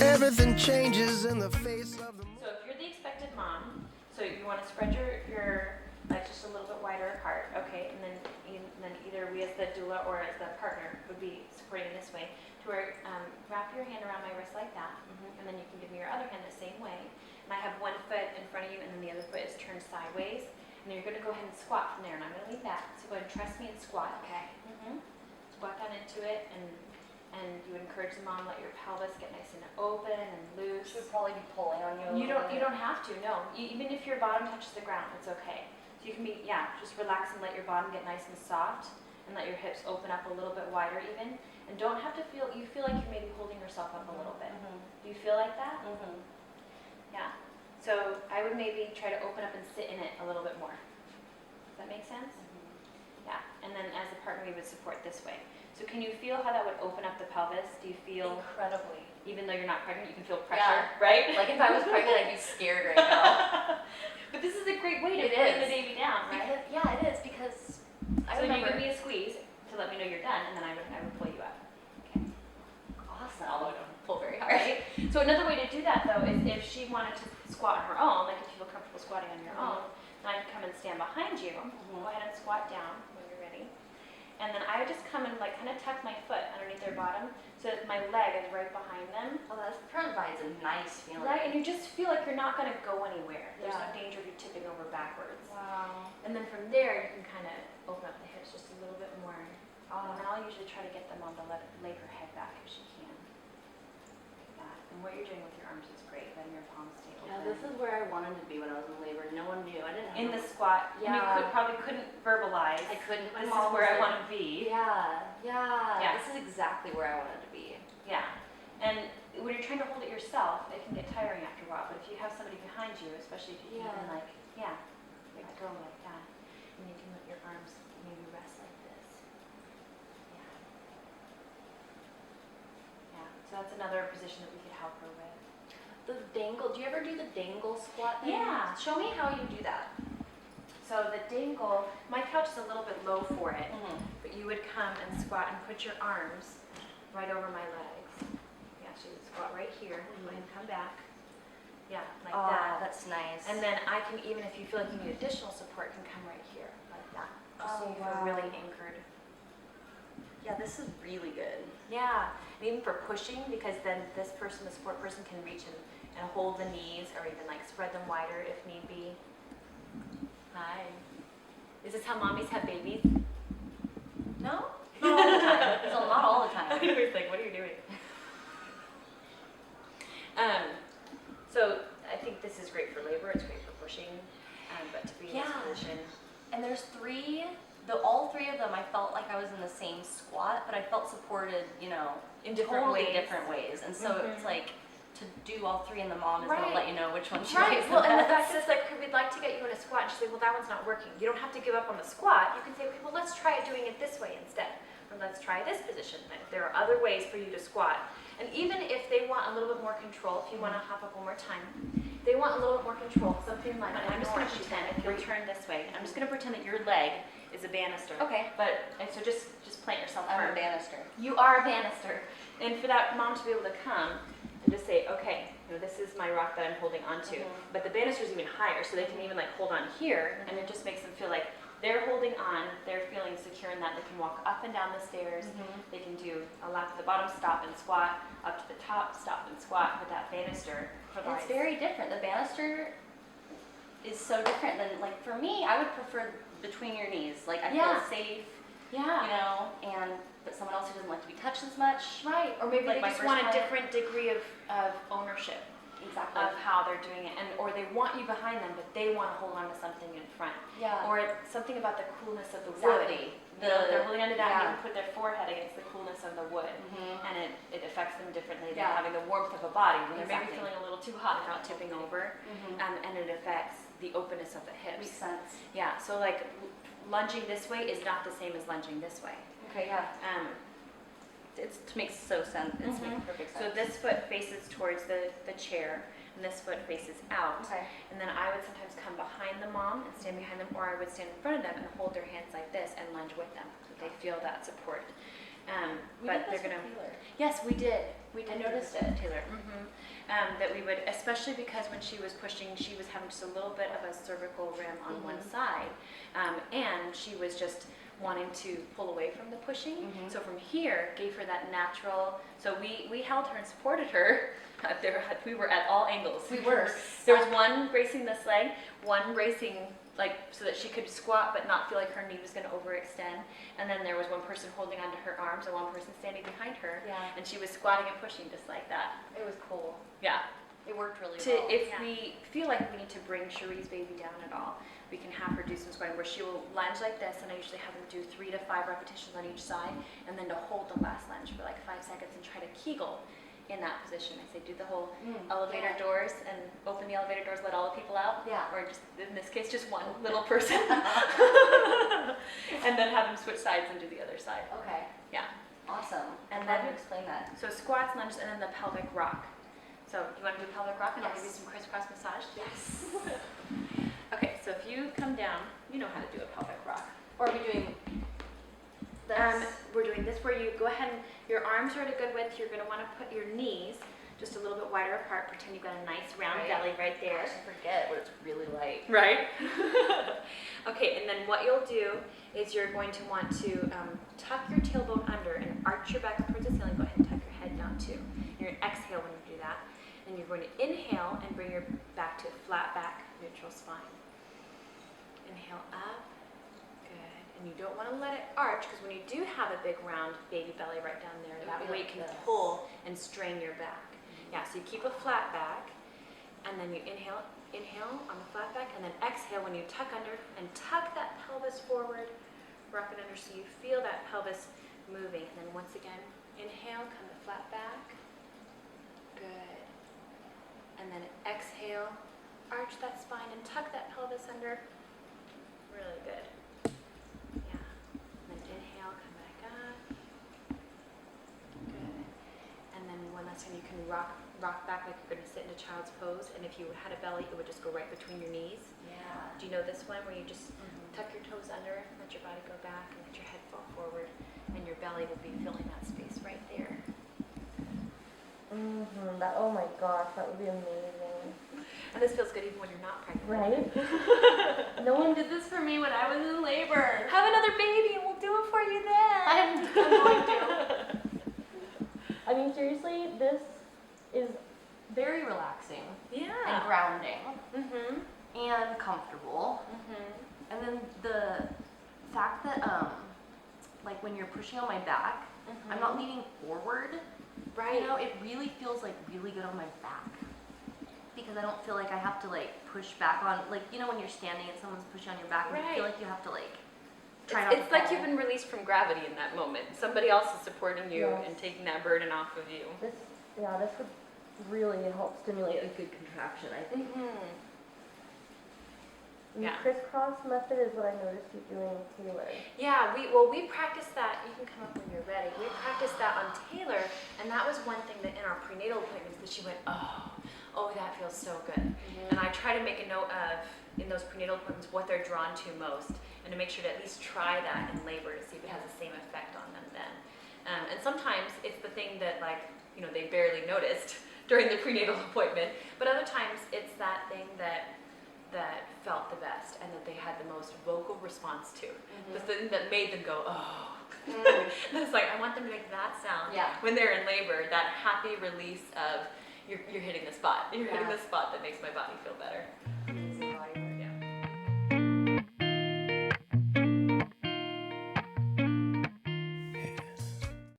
Everything changes in the face of the... So if you're the expected mom, so you want to spread your legs just a little bit wider apart, okay? And then either we as the doula or as the partner would be supporting this way to where wrap your hand around my wrist like that, and then you can give me your other hand the same way. And I have one foot in front of you, and then the other foot is turned sideways. And then you're going to go ahead and squat from there, and I'm going to lean back. So go ahead and trust me and squat, okay? Squat down into it, and you would encourage the mom, let your pelvis get nice and open and loose. Should probably be pulling on you a You little bit. don't have to, no. Even if your bottom touches the ground, it's okay. So you can be, just relax and let your bottom get nice and soft, and let your hips open up a little bit wider even. And don't have to feel, you feel like you're maybe holding yourself up a little bit. Do you feel like that? Yeah. So I would maybe try to open up and sit in it a little bit more. Does that make sense? Yeah. And then as a partner, we would support this way. So can you feel how that would open up the pelvis? Do you feel... Incredibly. Even though you're not pregnant, you can feel pressure, right? Like if I was pregnant, I'd be scared right now. But this is a great way to bring the baby down, right? It is, because I so remember... you give me a squeeze to let me know you're done, and then I would pull you up. Okay. Awesome. Although I don't pull very hard. Right? So another way to do that, though, is if she wanted to squat on her own, like if you feel comfortable squatting on your own, then I'd come and stand behind you. Go ahead and squat down when you're ready. And then I would just come and like kind of tuck my foot underneath their bottom so that my leg is right behind them. Oh, that provides a nice feeling. Right, and you just feel like you're not going to go anywhere. There's no danger of you tipping over backwards. Wow. And then from there, you can kind of open up the hips just a little bit more. And then I'll usually try to get the mom to lay her head back if she can. Like that. And what you're doing with your arms is great, letting your palms stay open. Yeah, this is where I wanted to be when I was in labor. No one knew. I didn't have in the squat. Yeah. And you probably couldn't verbalize. I couldn't. This is where I want to be. Yeah. This is exactly where I wanted to be. Yeah. And when you're trying to hold it yourself, it can get tiring after a while. But if you have somebody behind you, especially if you can like go like that, and you can let your arms maybe rest like this. Yeah. So that's another position that we could help her with. The dangle. Do you ever do the dangle squat thing? Yeah. Show me how you do that. So the dangle, my couch is a little bit low for it, but you would come and squat and put your arms right over my legs. You actually squat right here, and come back. Yeah, like that. That's nice. And then I can, even if you feel like you need additional support, can come right here, like that. Just so you feel really anchored. Yeah, this is really good. Yeah, and even for pushing, because then this person, the support person, can reach and hold the knees, or even like spread them wider if need be. Hi. Is this how mommies have babies? No? Not all the time. So not all the time. I was like, what are you doing? So I think this is great for labor. It's great for pushing, but to be in this position. And there's all three of them, I felt like I was in the same squat, but I felt supported, In different ways. And so it's like, to do all three, and the mom is going to let you know which one she Right. likes the Well, and the best. fact is, like, we'd like to get you in a squat, and she say, well, that one's not working. You don't have to give up on the squat. You can say, okay, well, let's try doing it this way instead. Or let's try this position. And if there are other ways for you to squat. And even if they want a little bit more control, if you want to hop up one more time, they want a little bit more control. Something like, I'm just going to pretend, if you'll turn this way, I'm just going to pretend that your leg is a banister. Okay. And so just plant yourself I'm firm. a banister. You are a banister. And for that mom to be able to come and just say, okay, this is my rock that I'm holding onto. But the banister is even higher, so they can even like hold on here, and it just makes them feel like they're holding on, they're feeling secure in that. They can walk up and down the stairs. They can do a lap to the bottom, stop and squat, up to the top, stop and squat. But that banister provides. It's very different. The banister is so different than, like, for me, I would prefer between your knees. Like, I feel safe, but someone else who doesn't like to be touched as much. Right, or maybe like they just want a different degree of ownership. Exactly. Of how they're doing it, or they want you behind them, but they want to hold on to something in front. Yeah. Or something about the coolness of the wood. They're holding onto that, and you can put their forehead against the coolness of the wood, and it affects them differently than having the warmth of a body. When they're maybe feeling a little too hot, they're not tipping over, and it affects the openness of the hips. Makes sense. Yeah. So like lunging this way is not the same as lunging this way. Okay. Yeah. It makes so sense. It makes perfect sense. So this foot faces towards the chair, and this foot faces out. Okay. And then I would sometimes come behind the mom and stand behind them, or I would stand in front of them and hold their hands like this and lunge with them, so they feel that support. But they're gonna. Yes, we did. I noticed it, Taylor. That we would, especially because when she was pushing, she was having just a little bit of a cervical rim on one side, and she was just wanting to pull away from the pushing. So from here, gave her that natural. So we held her and supported her. We were at all angles. We were. There was one bracing this leg, one bracing like so that she could squat but not feel like her knee was going to overextend. And then there was one person holding onto her arms and one person standing behind her. Yeah. And she was squatting and pushing just like that. It was cool. Yeah. It worked really well. If we feel like we need to bring Cherie's baby down at all, we can have her do some squatting where she will lunge like this, and I usually have her do 3 to 5 repetitions on each side, and then to hold the last lunge for like 5 seconds and try to Kegel in that position. I say do the whole elevator doors and open the elevator doors, let all the people out. Yeah. Or just in this case, just one little person. And then have them switch sides and do the other side. Okay. Yeah. Awesome. And How then do you explain that? So squats, lunges, and then the pelvic rock. So you want to do pelvic rock, and I'll give you Yes. some crisscross massage? Yes. Okay, so if you come down, you know how to do a pelvic rock. Or are we doing this? We're doing this where you go ahead and your arms are at a good width. You're going to want to put your knees just a little bit wider apart. Pretend you've got a nice round belly right there. I forget what it's really like. Right? Okay, and then what you'll do is you're going to want to tuck your tailbone under and arch your back up towards the ceiling. Go ahead and tuck your head down too. You're going to exhale when you do that. And you're going to inhale and bring your back to a flat back, neutral spine. Inhale up. Good. And you don't want to let it arch, because when you do have a big round baby belly right down there, that weight can pull and strain your back. Yeah, so you keep a flat back, and then you inhale on the flat back, and then exhale when you tuck under, and tuck that pelvis forward, rock it under so you feel that pelvis moving. And then once again, inhale, come to flat back. Good. And then exhale, arch that spine and tuck that pelvis under. Really good. Yeah. And then inhale, come back up. Good. And then one last time you can rock back like you're going to sit in a child's pose. And if you had a belly, it would just go right between your knees. Yeah. Do you know this one where you just tuck your toes under, let your body go back, and let your head fall forward, and your belly will be filling that space right there. Oh my gosh, that would be amazing. And this feels good even when you're not pregnant. Right? No one did this for me when I was in labor. Have another baby and we'll do it for you then. I'm going to. I mean, seriously, this is very relaxing And Yeah. grounding. and comfortable. And then the fact that, like when you're pushing on my back, I'm not leaning forward. Right. You know, it really feels like really good on my back. Because I don't feel like I have to like push back on, like, you know, when you're standing and someone's pushing on your back and you Right. feel like you have to like try not It's to like fall. you've been released from gravity in that moment. Somebody else is supporting you Yes. and taking that burden off of you. This would really help stimulate a good contraction, I think. And Yeah. The crisscross method is what I noticed you doing with Taylor. Yeah, we practiced that. You can come up when you're ready. We practiced that on Taylor, and that was one thing that in our prenatal appointments that she went, oh, that feels so good. And I try to make a note of, in those prenatal appointments, what they're drawn to most, and to make sure to at least try that in labor to see if it has the same effect on them then. And sometimes it's the thing that, like, you know, they barely noticed during the prenatal appointment, but other times it's that thing that felt the best and that they had the most vocal response to. The thing that made them go, oh. And it's like, I want them to make that sound when they're in labor, that happy release of, you're hitting the spot. You're hitting the spot that makes my body feel better.